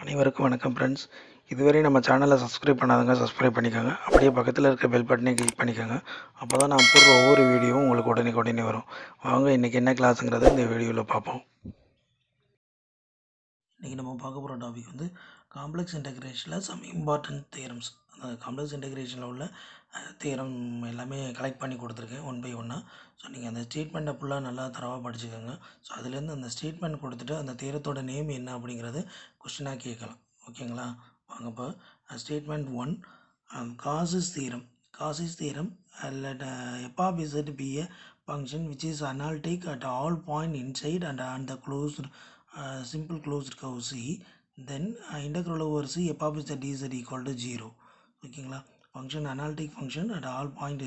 அனைவருக்கும் வணக்கம் ஃப்ரெண்ட்ஸ். இதுவரை நம்ம சேனலை சப்ஸ்கிரைப் பண்ணாதவங்க சப்ஸ்கிரைப் பண்ணிக்கோங்க. அப்படியே பக்கத்தில் இருக்க பெல் பட்டனை கிளிக் பண்ணிக்கோங்க. அப்போ தான் நான் போடுற ஒவ்வொரு வீடியோவும் உங்களுக்கு உடனே வரும். வாங்க இன்றைக்கி என்ன கிளாஸுங்கிறத இந்த வீடியோவில் பார்ப்போம். இன்றைக்கி நம்ம பார்க்க போகிற டாபிக் வந்து காம்ப்ளெக்ஸ் இன்டெகிரேஷனில் சம் இம்பார்ட்டன்ட் தியரம்ஸ். அந்த காம்ப்ளெக்ஸ் இன்டெகிரேஷனில் உள்ள தியரம் எல்லாமே கலெக்ட் பண்ணி கொடுத்துருக்கேன் ஒன் பை ஒன்னாக. ஸோ நீங்கள் அந்த ஸ்டேட்மெண்ட்டை ஃபுல்லாக நல்லா தரவாக படிச்சுக்கோங்க. ஸோ அதுலேருந்து அந்த ஸ்டேட்மெண்ட் கொடுத்துட்டு அந்த தியரத்தோட நேம் என்ன அப்படிங்கிறது கொஸ்டினாக கேட்கலாம். ஓகேங்களா? வாங்க இப்போ statement 1, Cauchy's theorem. Cauchy's theorem let f of z be a function which is analytic at all point inside and on the closed simple closed curve C, then integral over C f of z dz equal to 0. ஓகேங்களா? Function analytic function at all point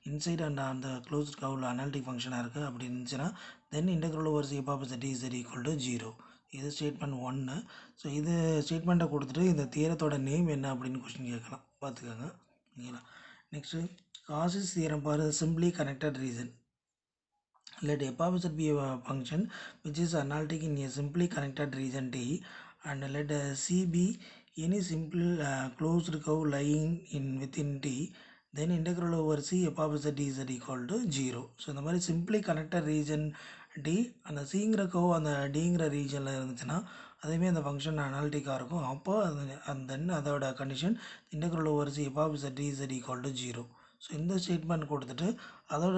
inside and அந்த closed கர்வில் analytic ஃபங்க்ஷனாக இருக்குது அப்படி இருந்துச்சுன்னா then integral over C f of z is equal to 0. இது statement 1. So இது ஸ்டேட்மெண்ட்டை கொடுத்துட்டு இந்த தியரத்தோட நேம் என்ன அப்படின்னு கொஸ்டின் கேட்கலாம், பார்த்துக்கோங்க. ஓகேங்களா? நெக்ஸ்ட்டு காசிஸ் தியரம் பாரு, simply connected reason. Let f of z be a function which is analytic in a simply connected region T, and let C be any simple closed curve lying in within T, then integral over C f of z is equal to 0. So இந்த மாதிரி simply connected region D, அந்த சிங்கிற curve அந்த டிங்கிற ரீஜனில் இருந்துச்சுன்னா அதேமாதிரி அந்த function அனாலிட்டிக்காக இருக்கும். அப்போ அந்த தென் அதோட condition integral over C f of z is equal to 0. So இந்த ஸ்டேட்மெண்ட் கொடுத்துட்டு அதோட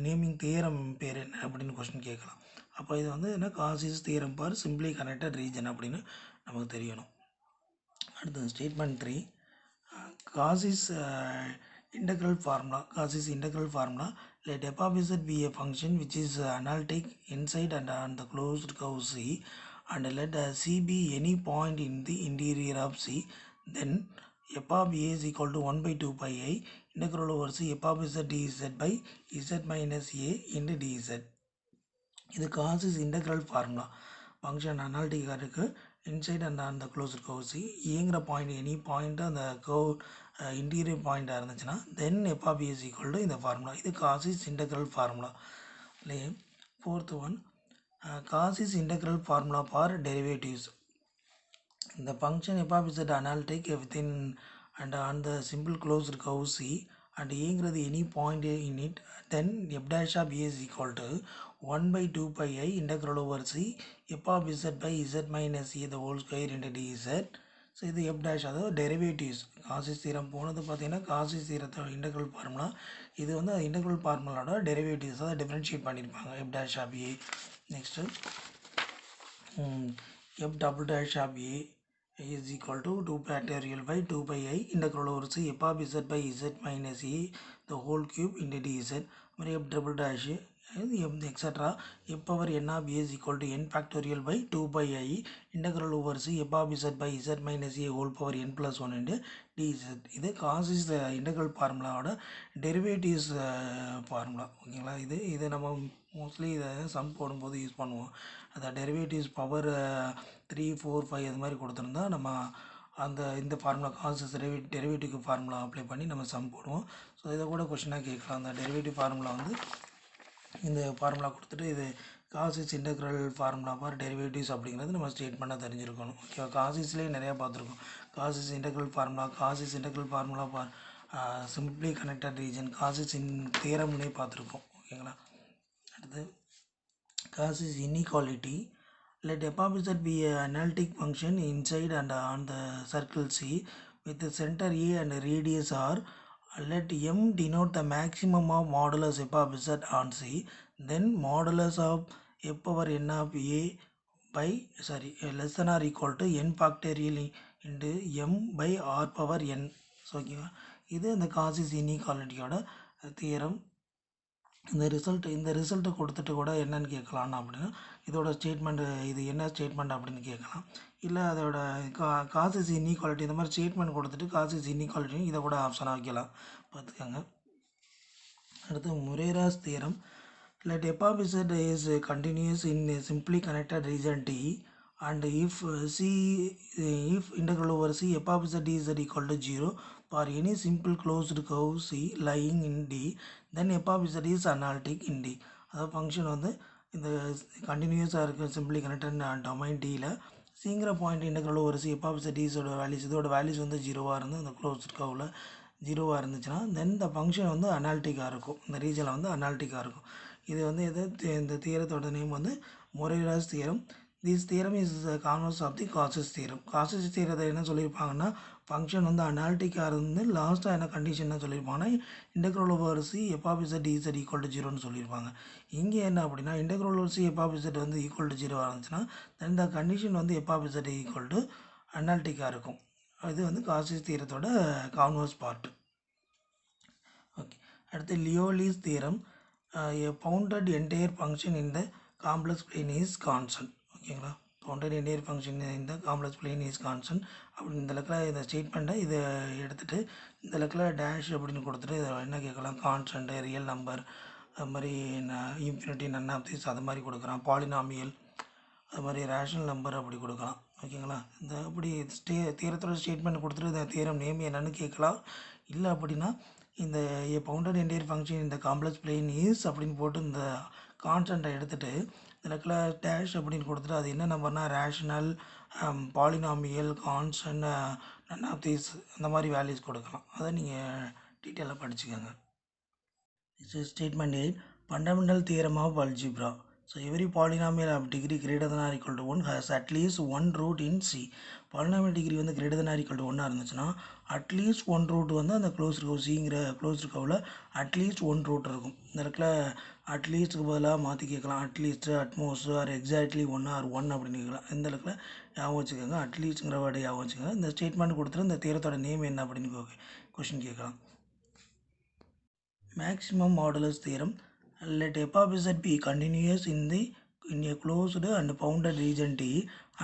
நேமிங் தியரம் பேர் என்ன அப்படின்னு கொஸ்டின் கேட்கலாம். அப்போ இது வந்து என்ன, காசிஸ் தியரம் பார் சிம்பிளி கனெக்டட் ரீஜன் அப்படின்னு நமக்கு தெரியணும். அடுத்தது statement 3, Cauchy's integral formula. Cauchy's integral formula. Let f of z be a function which is analytic inside and on the closed curve C, and let C be any point in the interior of C. Then f of a is equal to 1 by 2 pi I integral over C f of z dz by z minus a into dz. இது Cauchy's integral formula. Function அனாலிட்டிக்காக இருக்குது, inside and அந்த closed curve C, ஏங்கிற point any point அந்த curve interior பாயிண்ட்டாக இருந்துச்சுன்னா then f of is equal to இந்த formula. இது காசிஸ் இன்டெக்ரல் ஃபார்முலா. இல்லையே 4th one, Cauchy's integral formula for derivatives. இந்த function f of is analytic within and on the simple closed curve C and ஏங்கிறது any point in it, then f dash of A is equal to 1 by 2 pi I integral over C f of z by z minus a the whole square into dz. So இது f dash, அதாவது derivatives. Cauchy's theorem போனது பார்த்தீங்கன்னா Cauchy's தீரத்தோட integral formula. இது வந்து integral ஃபார்முலாவோட derivatives அதை differentiate பண்ணியிருப்பாங்க. F dash of a. Next f double dash of a is equal to 2 factorial by 2 pi I integral over C f of z by z minus a the whole cube into dz. மாதிரி f double dash etc. f power n of a is equal to n factorial by 2 pi I integral over C f of z by z minus a whole power n plus 1 into dz. இது Cauchy's integral ஃபார்முலாவோட derivatives formula. ஓகேங்களா? இது நம்ம mostly இதை some போடும்போது use பண்ணுவோம். அந்த derivatives power 3, 4, 5 அது மாதிரி கொடுத்துருந்தா நம்ம இந்த formula Cauchy's derivative formula apply பண்ணி நம்ம சம் போடுவோம். ஸோ இதை கூட கொஸ்டினாக கேட்கலாம். அந்த டெரிவேட்டிவ் ஃபார்முலா வந்து இந்த ஃபார்முலா கொடுத்துட்டு இது Cauchy's integral formula for derivatives அப்படிங்கிறது நம்ம ஸ்டேட்மெண்ட்டாக தெரிஞ்சிருக்கணும். ஓகே, காசிஸ்லேயே நிறையா பார்த்துருக்கோம். Cauchy's integral formula for simply connected region, Cauchy's தியரம்னே பார்த்துருக்கோம். ஓகேங்களா? அடுத்து Cauchy's inequality. Let f of z be an analytic function inside and on the circle C with the center A and radius R. Let m denote the maximum of modulus f of z on C. Then modulus of f power n of a by less than or equal to n factorial into m by r power n. So ஓகேவா? இது இந்த Cauchy's இன்இக்வாலிட்டியோட theorem. இந்த ரிசல்ட்டை கொடுத்துட்டு கூட என்னன்னு கேட்கலான்னு அப்படின்னா இதோட ஸ்டேட்மெண்ட், இது என்ன ஸ்டேட்மெண்ட் அப்படின்னு கேட்கலாம். இல்லை அதோட காசிஸ் இன்இக்வாலிட்டி இந்த மாதிரி ஸ்டேட்மெண்ட் கொடுத்துட்டு காசிஸ் இன்இக்வாலிட்டி இதை கூட ஆப்ஷனாக வைக்கலாம், பார்த்துக்கோங்க. அடுத்து முரேராஸ் theorem. Let f of z is continuous in a simply connected region T, and if integral over C f of z is equal to 0 for any simple closed curve C lying in D, then f of z is analytic in D. அதாவது function வந்து இந்த கண்டினியூஸாக இருக்குது simply connected domain டியில் சிங்கிற point integral ஒரு C f of டிஸோட values இதோட வேல்யூஸ் வந்து ஜீரோவாக இருந்து இந்த க்ளோஸ்ட் கர்வில் ஜீரோவாக இருந்துச்சுன்னா தென் இந்த ஃபங்க்ஷன் வந்து அனாலிட்டிக்காக இருக்கும். இந்த ரீஜனில் வந்து அனாலிட்டிக்காக இருக்கும். இது வந்து இந்த தியரத்தோட நேம் வந்து Morera's theorem. This theorem is converse of the Cauchy's theorem. Cauchy's தியரத்தை என்ன சொல்லியிருப்பாங்கன்னா ஃபங்க்ஷன் வந்து அனாலிட்டிக்காக இருந்து லாஸ்ட்டாக என்ன கண்டிஷன் என்ன சொல்லியிருப்பாங்கன்னா integral over C f of z z equal to ஜீரோன்னு சொல்லியிருப்பாங்க. இங்கே என்ன அப்படின்னா integral over C f of z வந்து ஈக்குவல் டு ஜீரோ இருந்துச்சுன்னா தென் இந்த கண்டிஷன் வந்து f of z equal to அனாலிட்டிக்காக இருக்கும். இது வந்து காசஸ் தியரத்தோட கான்வர்ஸ் பார்ட். ஓகே, அடுத்து Liouville's theorem. A bounded entire function in the complex plane is constant. ஓகேங்களா, bounded entire function in the complex plane is constant. அப்படி இந்த லெக்கில் இந்த ஸ்டேட்மெண்ட்டை இதை எடுத்துகிட்டு இந்த லெக்கில் டேஷ் அப்படின்னு கொடுத்துட்டு இதை என்ன கேட்கலாம், கான்ஸ்டன்ட்டு, ரியல் நம்பர், அது மாதிரி இன்ஃபினிட்டி, நன் ஆஃப் திஸ் அது மாதிரி கொடுக்குறான், பாலினாமியல், அது மாதிரி ரேஷனல் நம்பர் அப்படி கொடுக்கலாம். ஓகேங்களா, இந்த அப்படி தியரத்தோட ஸ்டேட்மெண்ட் கொடுத்துட்டு இந்த தியரம் நேம் என்னன்னு கேட்கலாம். இல்லை அப்படின்னா இந்த ஏ பவுண்டட் என்டையர் ஃபங்க்ஷன் இந்த காம்ப்ளெக்ஸ் பிளேன் இஸ் அப்படின்னு போட்டு இந்த கான்ஸ்டண்ட்டை எடுத்துகிட்டு இதில் டேஷ் அப்படின்னு கொடுத்துட்டு அது என்ன நம்பர்னா rational, polynomial, constant, none of these அந்த மாதிரி வேல்யூஸ் கொடுக்கலாம். அதை நீங்கள் டீட்டெயிலாக படிச்சுக்கோங்க. Statement 8. Fundamental theorem of algebra. So every polynomial of degree greater than or equal to 1 has at least one root in C. Polynomial degree வந்து greater than or equal to 1 இருந்துச்சுன்னா at least one root வந்து அந்த closed curve சிங்கிற closed கவில் at least one root இருக்கும். இந்த இடத்துல அட்லீஸ்ட்டுக்கு பதிலாக மாற்றி கேட்கலாம், at least, at most, or exactly one or one அப்படின்னு கேட்கலாம். இந்த இடத்துல ஞாபகம் வச்சுக்கோங்க, அட்லீஸ்ட்டுங்கிற வேர்டை ஞாபகம் வச்சுக்கோங்க. இந்த ஸ்டேட்மெண்ட் கொடுத்துட்டு இந்த தியரத்தோட நேம் என்ன அப்படின்னு கொஷின் கேட்கலாம். Maximum modulus theorem. Let f of z be continuous in a closed and bounded region T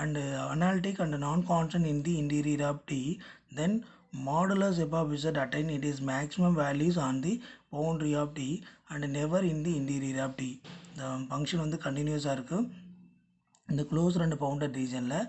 and analytic and non-constant in the interior of T. Then modulus f of z attain it is maximum values on the boundary of T and never in the interior of T. The function வந்து கண்டினியூஸாக இருக்குது இந்த closed and bounded ரீஜனில்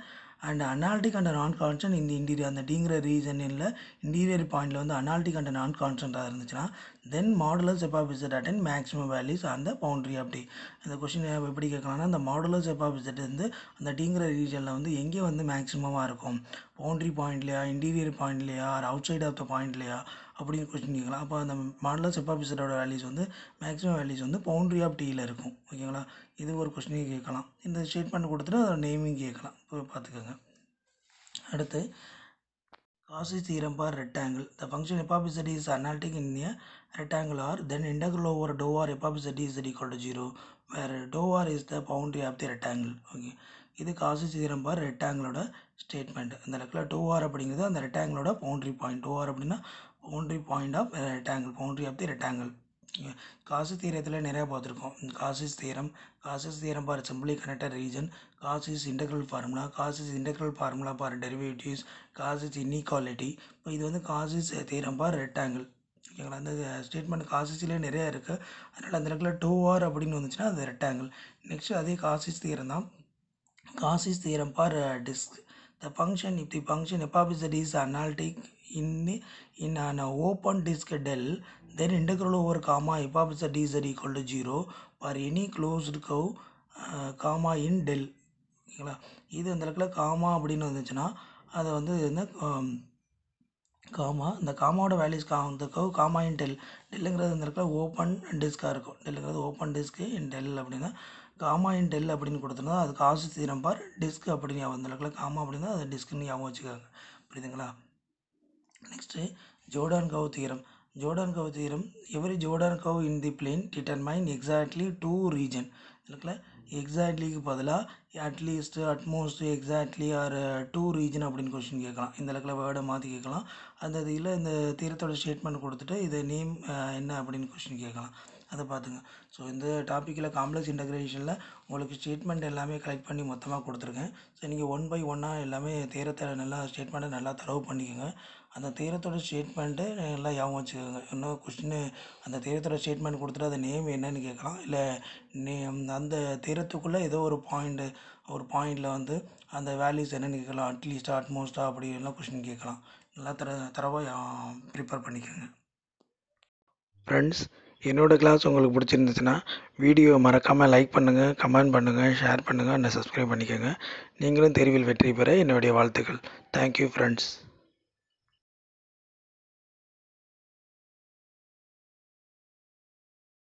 and analytic and நான் constant இந்த interior அந்த டிங்கிற ரீஜனில் interior பாயிண்டில் வந்து அனாலிட்டிக் அண்ட் நான் கான்ஸ்டன்ட்டாக இருந்துச்சுன்னா then modulus f of z attain maximum values அந்த பவுண்டரி அப்படி. அந்த கொஸ்டின் எப்படி கேட்கலாம்னா அந்த மாடுலஸ் எஃப் ஆஃப் இசட் வந்து அந்த டிங்கிற ரீஜனில் வந்து எங்கே வந்து மேக்ஸிமமாக இருக்கும், பவுண்டரி பாயிண்ட்லையா, இன்டீரியர் பாயிண்ட்லையா, or outside of the பாயிண்ட்லையா அப்படின்னு கொஸ்டின் கேட்கலாம். அப்போ அந்த மாடுலஸ் எஃப் ஆஃப் இசட்டோட வேல்யூஸ் வந்து மேக்ஸிமம் வேல்யூஸ் வந்து பவுண்டரி ஆஃப் டீயில் இருக்கும். ஓகேங்களா, இது ஒரு கொஸ்டின் கேட்கலாம். இந்த ஸ்டேட்மெண்ட் கொடுத்துட்டு அதோட நேமிங் கேட்கலாம். இப்போ பார்த்துக்கோங்க. அடுத்து Cauchy theorem for rectangle. The function f of z is analytic in a rectangle R, then integral over dou r f of z is equal to 0, where dou r is the boundary of the rectangle. Okay, இது Cauchy theorem for rectangle statement. இந்த இடத்துல two R அப்படிங்கிறது அந்த ரெக்டாங்கிளோட boundary point. Two R அப்படின்னா boundary point of rectangle, boundary of the rectangle. Cauchy தியரத்தில் நிறையா பார்த்துருக்கோம். Cauchy's theorem for simply connected region, Cauchy's integral formula, Cauchy's integral formula for derivatives, Cauchy's inequality. இப்போ இது வந்து காசிஸ் தியரம் ஃபார் ரெக்டாங்கிள். ஓகேங்களா, அந்த statement காசிஸ்லேயே நிறையா இருக்குது. அதனால் அந்த இடத்துல டூ ஆர் அப்படின்னு வந்துச்சுன்னா அது ரெக்டாங்கிள். நெக்ஸ்ட் அதே காசிஸ் தியரம் தான் Cauchy's theorem for disk. The function, if the function f of z is analytic in an open disk del, then integral over comma f of z is equal to 0 for any closed curve comma in del. ஓகேங்களா, இது அந்த இடத்துல gamma அப்படின்னு வந்துச்சுன்னா அதை வந்து என்ன gamma, இந்த காமாவோட வேல்யூஸ் இந்த கவ் காமா இன் டெல். டெல்லுங்கிறது இந்த இடத்துல ஓப்பன் டிஸ்காக இருக்கும். டெல்லுங்கிறது ஓப்பன் டிஸ்க்கு இன் டெல் அப்படின்னா காமா இன் டெல் அப்படின்னு கொடுத்துருந்தா அது காசு தீரம் பார் டிஸ்க் அப்படின்னு அந்த இடத்துல காமா அப்படின்னா அது டிஸ்க்குன்னு ஞாபகம் வச்சுக்காங்க. புரியுதுங்களா. Next Jordan curve theorem. Jordan curve theorem, every Jordan curve in the plane determine exactly two region. இதுல எக்ஸாக்ட்லிக்கு பதிலாக at least, at most, exactly or two region அப்படின்னு கொஸ்டின் கேட்கலாம். இந்த இடத்துல வேர்டை மாற்றி கேட்கலாம். அந்த இதில் இந்த தீரத்தோட ஸ்டேட்மெண்ட் கொடுத்துட்டு இதை நேம் என்ன அப்படின்னு கொஸ்டின் கேட்கலாம். அதை பார்த்துங்க. ஸோ இந்த டாப்பிக்கில் காம்ப்ளெக்ஸ் இன்டகிரேஷனில் உங்களுக்கு ஸ்டேட்மெண்ட் எல்லாமே கலெக்ட் பண்ணி மொத்தமாக கொடுத்துருக்கேன். ஸோ நீங்கள் ஒன் பை ஒன்னாக எல்லாமே தேரத்தை நல்லா ஸ்டேட்மெண்ட்டை நல்லா தரவு பண்ணிக்கோங்க. அந்த தேரத்தோட ஸ்டேட்மெண்ட்டு நல்லா ஞாபகம் வச்சுக்கோங்க. இன்னும் கொஸ்டின் அந்த தேரத்தோட ஸ்டேட்மெண்ட் கொடுத்துட்டு அதை நேம் என்னன்னு கேட்கலாம். இல்லை அந்த தேரத்துக்குள்ளே ஏதோ ஒரு பாயிண்டில் வந்து அந்த வேல்யூஸ் என்னென்னு கேட்கலாம். அட்லீஸ்ட்டா, அட்மோஸ்ட்டா அப்படி எல்லாம் கொஸ்டின் கேட்கலாம். நல்லா தரவாக ப்ரிப்பேர் பண்ணிக்கோங்க. ஃப்ரெண்ட்ஸ், என்னோடய கிளாஸ் உங்களுக்கு பிடிச்சிருந்துச்சுன்னா வீடியோவை மறக்காமல் லைக் பண்ணுங்கள், கமெண்ட் பண்ணுங்கள், ஷேர் பண்ணுங்கள், சப்ஸ்கிரைப் பண்ணிக்கோங்க. நீங்களும் தேர்வில் வெற்றி பெற என்னுடைய வாழ்த்துக்கள். Thank you friends.